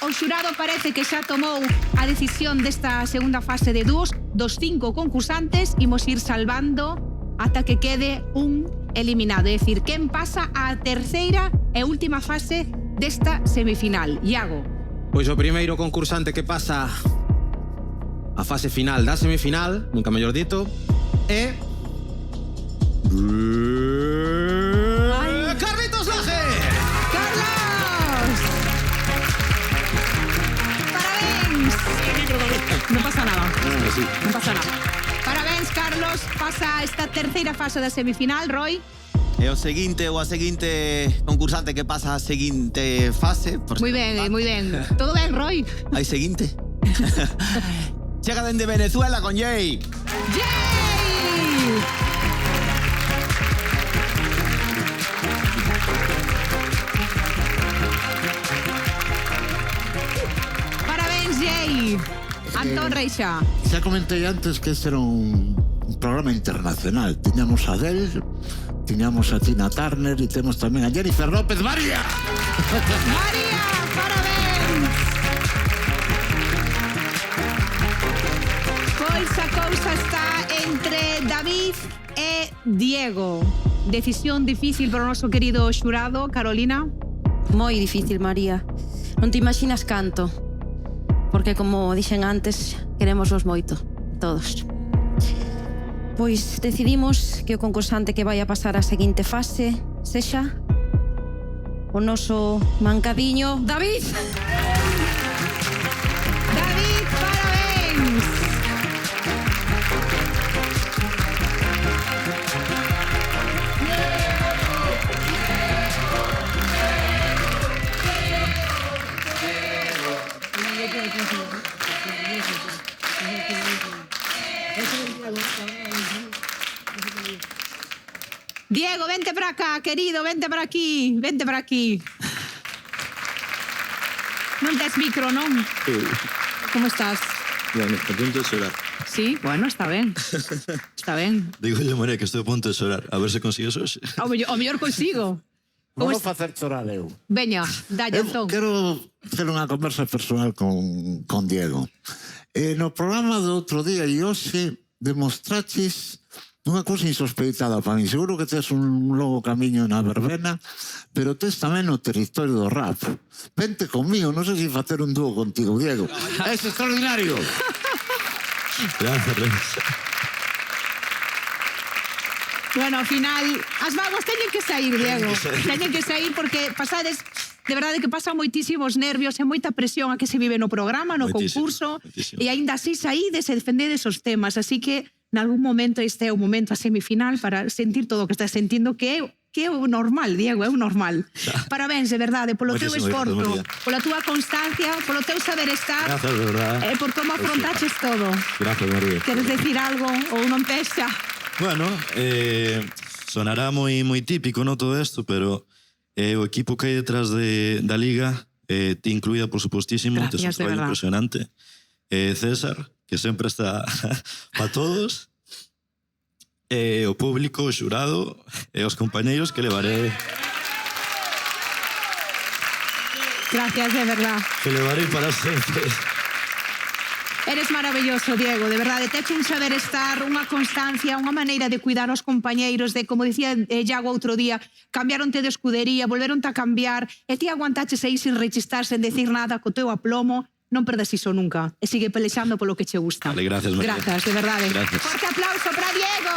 o xurado parece que xa tomou a decisión desta segunda fase de dúos. Dos 5 concursantes, imos ir salvando ata que quede un eliminado. É dicir, quen pasa á terceira e última fase desta semifinal. Iago. Pois o primeiro concursante que pasa a fase final da semifinal, nunca mellor dito, é... Carlitos Laje! Carlos! Parabéns! Non pasa nada. Non pasa nada. Parabéns, Carlos. Pasa esta terceira fase da semifinal, Roy. E o seguinte ou a seguinte concursante que pasa a seguinte fase. Moi ben, moi ben. Todo ben, Roy? Hai seguinte. Chega dende Venezuela con Jay. Jay! Parabéns, Jay. Antón Reixa. Xa comentei antes que este era un programa internacional. Tiñamos a Adele, tiñamos a Tina Turner e temos tamén a Jennifer López. María! María, parabéns! Pois a cousa está entre David e Diego. Decisión difícil para o noso querido xurado. Carolina? Moi difícil, María. Non te imaginas canto. Porque, como dixen antes, queremoslos moito. Todos. Pois decidimos que o concursante que vai a pasar a seguinte fase sexa o noso mancadiño David. David, parabéns! Diego, vente para acá, querido, vente para aquí, vente para aquí. Non tes micro, non? Como estás? Bueno, a punto de xorar. Sí, bueno, está ben. Está ben. Digo yo, María, que estou a punto de xorar. A ver se consigues hoxe. O mellor consigo. Non vou facer chorar eu. Veña, dalle, Antón. Quero ter unha conversa personal con Diego. No programa do outro día e hoxe demostraches unha cousa insospeitada para mí. Seguro que tes un longo camiño na verbena, pero tes tamén o territorio do rap. Vente conmigo, non sei se facer un dúo contigo, Diego. É extraordinario. Gracias. Bueno, ao final, as vagas teñen que sair, Diego. Teñen que sair porque pasades... De verdade que pasan moitísimos nervios e moita presión a que se vive no programa, no concurso, e aínda así saídes e defendedes os temas. Así que, nalgún momento, este é o momento a semifinal para sentir todo o que estás sentindo, que é o normal, Diego, é o normal. Parabéns, de verdade, polo teu esforzo, pola túa constancia, polo teu saber estar. Gracias, de verdade. E por como afrontaches todo. Gracias, María. Queres decir algo ou non pexa? Bueno, sonará moi típico, ¿no? Todo esto, pero o equipo que hai detrás da Liga, te incluída, por supostísimo, tes un traballo impresionante. César, que sempre está para todos. O público, o xurado, e os compañeiros que levaré... Gracias, de verdad. Que levaré para sempre. Eres maravilloso, Diego, de verdade. Teche un saber estar, unha constancia, unha maneira de cuidar aos compañeiros, de, como dicía Iago outro día, cambiaronte de escudería, volveronte a cambiar, e ti aguantaches aí sin rechistar, sen decir nada, co teu aplomo. Non perdas iso nunca. E sigue pelexando polo que che gusta. Vale, gracias, María. Gracias, de verdade. Gracias. Forte aplauso para Diego.